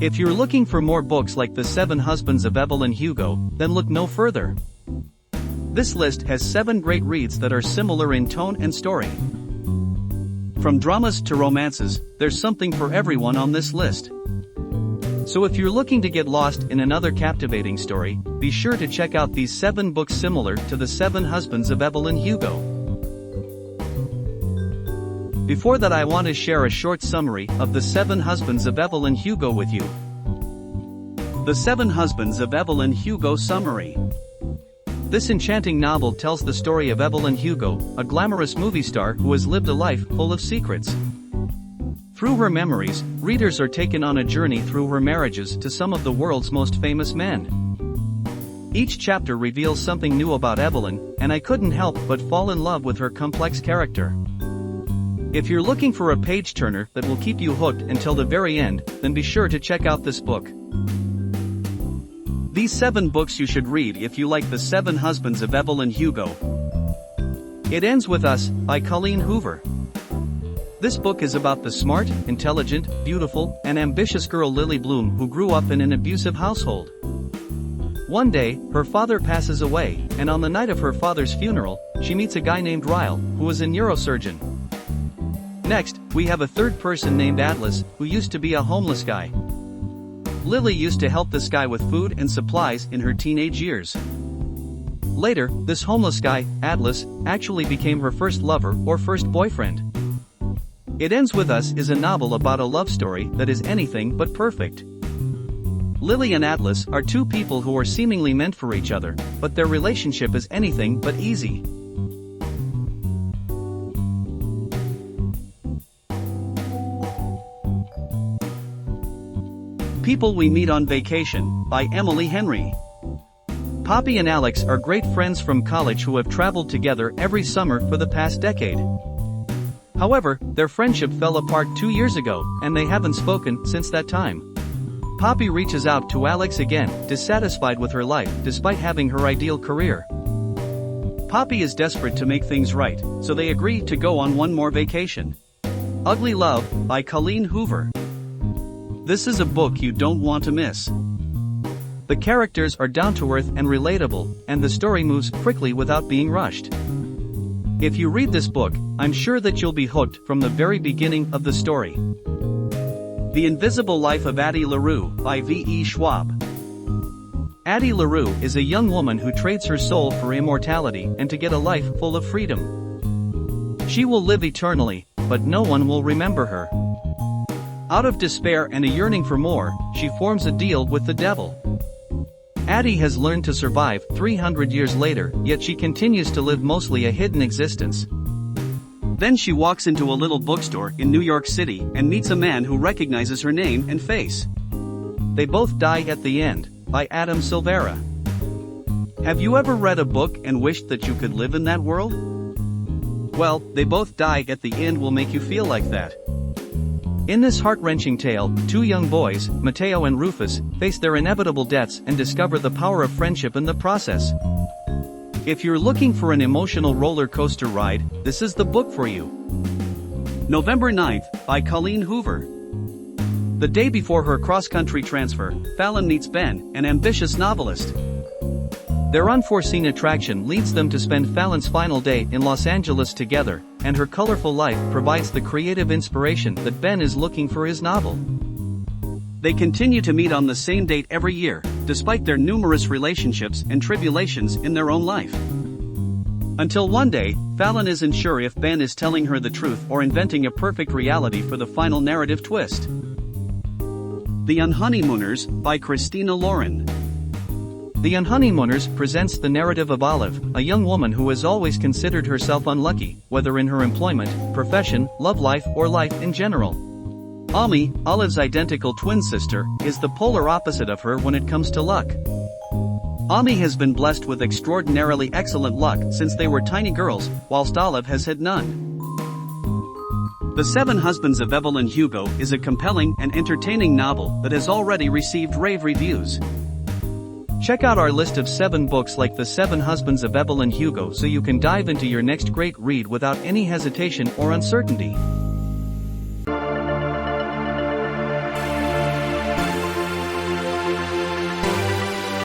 If you're looking for more books like The 7 Husbands of Evelyn Hugo, then look no further. This list has 7 great reads that are similar in tone and story. From dramas to romances, there's something for everyone on this list. So if you're looking to get lost in another captivating story, be sure to check out these 7 books similar to The 7 Husbands of Evelyn Hugo. Before that, I want to share a short summary of The 7 Husbands of Evelyn Hugo with you. The 7 Husbands of Evelyn Hugo Summary. This enchanting novel tells the story of Evelyn Hugo, a glamorous movie star who has lived a life full of secrets. Through her memories, readers are taken on a journey through her marriages to some of the world's most famous men. Each chapter reveals something new about Evelyn, and I couldn't help but fall in love with her complex character. If you're looking for a page-turner that will keep you hooked until the very end, then be sure to check out this book. These 7 books you should read if you like The 7 Husbands of Evelyn Hugo. It Ends With Us, by Colleen Hoover. This book is about the smart, intelligent, beautiful, and ambitious girl Lily Bloom who grew up in an abusive household. One day, her father passes away, and on the night of her father's funeral, she meets a guy named Ryle, who is a neurosurgeon. Next, we have a third person named Atlas, who used to be a homeless guy. Lily used to help this guy with food and supplies in her teenage years. Later, this homeless guy, Atlas, actually became her first lover or first boyfriend. It Ends With Us is a novel about a love story that is anything but perfect. Lily and Atlas are 2 people who are seemingly meant for each other, but their relationship is anything but easy. People We Meet on Vacation, by Emily Henry. Poppy and Alex are great friends from college who have traveled together every summer for the past decade. However, their friendship fell apart 2 years ago, and they haven't spoken since that time. Poppy reaches out to Alex again, dissatisfied with her life despite having her ideal career. Poppy is desperate to make things right, so they agree to go on one more vacation. Ugly Love, by Colleen Hoover. This is a book you don't want to miss. The characters are down-to-earth and relatable, and the story moves quickly without being rushed. If you read this book, I'm sure that you'll be hooked from the very beginning of the story. The Invisible Life of Addie LaRue, by V.E. Schwab. Addie LaRue is a young woman who trades her soul for immortality and to get a life full of freedom. She will live eternally, but no one will remember her. Out of despair and a yearning for more, she forms a deal with the devil. Addie has learned to survive 300 years later, yet she continues to live mostly a hidden existence. Then she walks into a little bookstore in New York City and meets a man who recognizes her name and face. They both die at the end, by Adam Silvera. Have you ever read a book and wished that you could live in that world? Well, They Both Die at the End will make you feel like that. In this heart-wrenching tale, 2 young boys, Mateo and Rufus, face their inevitable deaths and discover the power of friendship in the process. If you're looking for an emotional roller coaster ride, this is the book for you. November 9th, by Colleen Hoover. The day before her cross-country transfer, Fallon meets Ben, an ambitious novelist. Their unforeseen attraction leads them to spend Fallon's final day in Los Angeles together, and her colorful life provides the creative inspiration that Ben is looking for his novel. They continue to meet on the same date every year, despite their numerous relationships and tribulations in their own life. Until one day, Fallon isn't sure if Ben is telling her the truth or inventing a perfect reality for the final narrative twist. The On Honeymooners, by Christina Lauren. The On Honeymooners presents the narrative of Olive, a young woman who has always considered herself unlucky, whether in her employment, profession, love life, or life in general. Ami, Olive's identical twin sister, is the polar opposite of her when it comes to luck. Ami has been blessed with extraordinarily excellent luck since they were tiny girls, whilst Olive has had none. The 7 Husbands of Evelyn Hugo is a compelling and entertaining novel that has already received rave reviews. Check out our list of 7 books like The 7 Husbands of Evelyn Hugo so you can dive into your next great read without any hesitation or uncertainty.